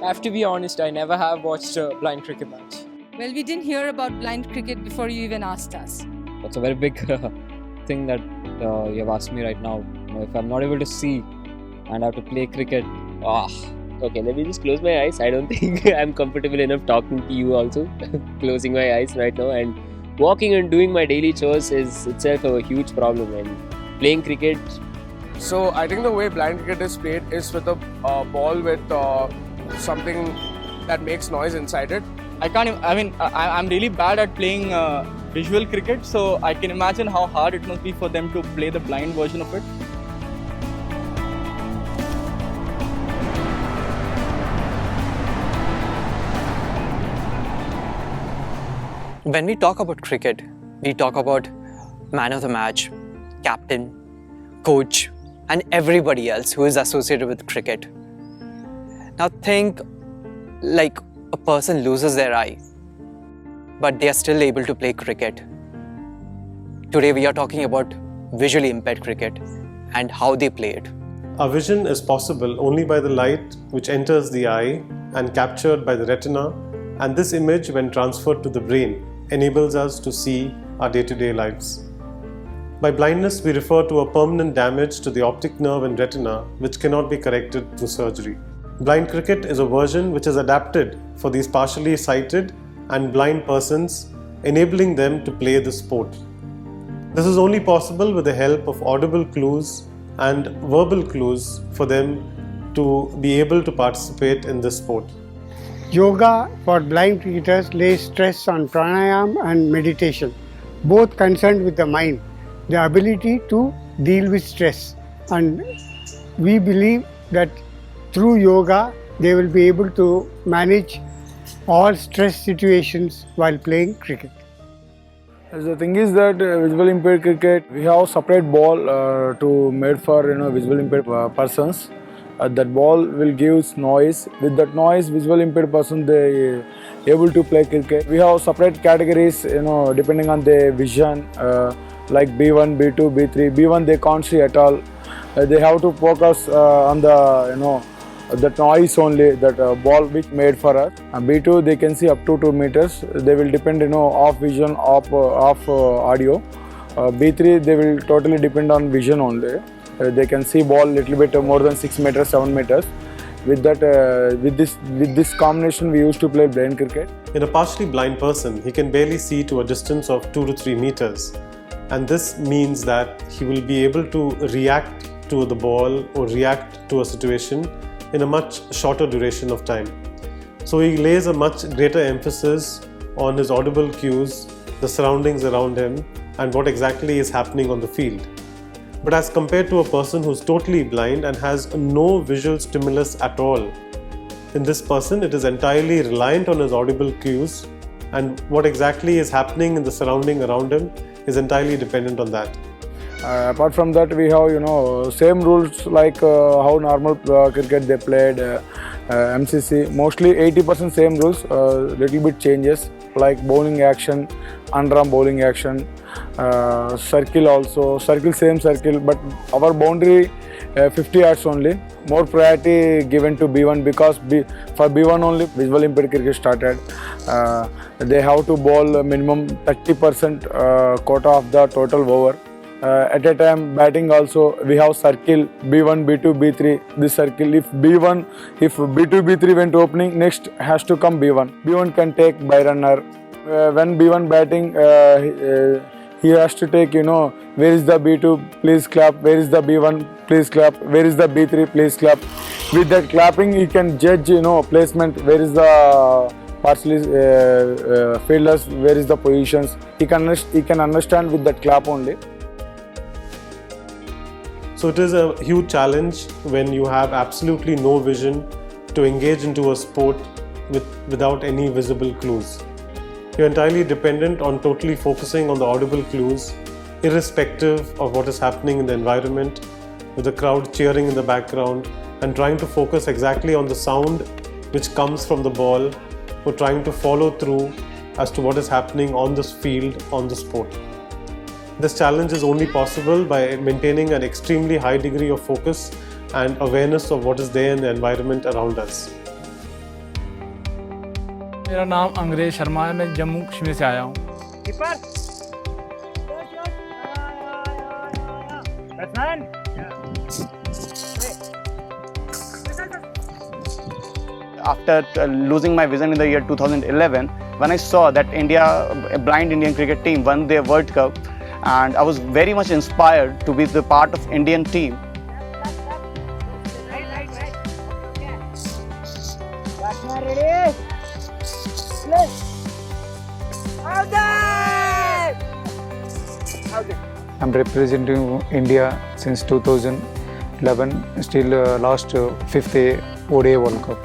I have to be honest, I never have watched a blind cricket match. Well, we didn't hear about blind cricket before you even asked us. That's a very big thing that you have asked me right now. If I'm not able to see and I have to play cricket, Okay, let me just close my eyes. I don't think I'm comfortable enough talking to you also. Closing my eyes right now and walking and doing my daily chores is itself a huge problem. And playing cricket. So I think the way blind cricket is played is with a ball with something that makes noise inside it. I'm really bad at playing visual cricket, so I can imagine how hard it must be for them to play the blind version of it. When we talk about cricket, we talk about man of the match, captain, coach, and everybody else who is associated with cricket. Now think like a person loses their eye, but they are still able to play cricket. Today we are talking about visually impaired cricket and how they play it. Our vision is possible only by the light which enters the eye and captured by the retina, and this image, when transferred to the brain, enables us to see our day-to-day lives. By blindness, we refer to a permanent damage to the optic nerve and retina which cannot be corrected through surgery. Blind cricket is a version which is adapted for these partially sighted and blind persons, enabling them to play the sport. This is only possible with the help of audible clues and verbal clues for them to be able to participate in this sport. Yoga for blind cricketers lays stress on pranayama and meditation, both concerned with the mind, the ability to deal with stress. And we believe that through yoga, they will be able to manage all stress situations while playing cricket. The thing is that visual impaired cricket, we have separate ball to made for visual impaired persons. That ball will give noise. With that noise, visual impaired person they able to play cricket. We have separate categories, depending on their vision, like B1, B2, B3. B1 they can't see at all. They have to focus on the that noise only, that ball which made for us. B2 they can see up to 2 meters. They will depend off vision, off audio. B3 they will totally depend on vision only. They can see ball little bit more than 6 meters, 7 meters. With that, with this combination, we used to play blind cricket. In a partially blind person, he can barely see to a distance of 2 to 3 meters, and this means that he will be able to react to the ball or react to a situation in a much shorter duration of time. So he lays a much greater emphasis on his audible cues, the surroundings around him, and what exactly is happening on the field. But as compared to a person who's totally blind and has no visual stimulus at all, in this person it is entirely reliant on his audible cues, and what exactly is happening in the surrounding around him is entirely dependent on that. Apart from that, we have same rules like how normal cricket they played, MCC. Mostly 80% same rules, little bit changes like bowling action, underarm bowling action, circle also, same circle, but our boundary 50 yards only. More priority given to B1 because for B1 only visual impaired cricket started. They have to bowl minimum 30% quota of the total over. At a time batting also we have circle B1, B2, B3. This circle if B2, B3 went opening, next has to come B1. B1 can take by runner. When B1 batting, he has to take where is the B2, please clap, where is the B1, please clap, where is the B3, please clap. With that clapping he can judge placement, where is the partially fielders, where is the positions. He can understand with that clap only. So it is a huge challenge when you have absolutely no vision to engage into a sport without any visible clues. You're entirely dependent on totally focusing on the audible clues, irrespective of what is happening in the environment, with the crowd cheering in the background, and trying to focus exactly on the sound which comes from the ball, or trying to follow through as to what is happening on this field, on the sport. This challenge is only possible by maintaining an extremely high degree of focus and awareness of what is there in the environment around us. मेरा नाम अंग्रेज शर्मा है, मैं जम्मू कश्मीर से आया हूँ। After losing my vision in the year 2011, when I saw that a blind Indian cricket team won their World Cup, and I was very much inspired to be the part of Indian team. I'm representing India since 2011, still last 5th ODI World Cup.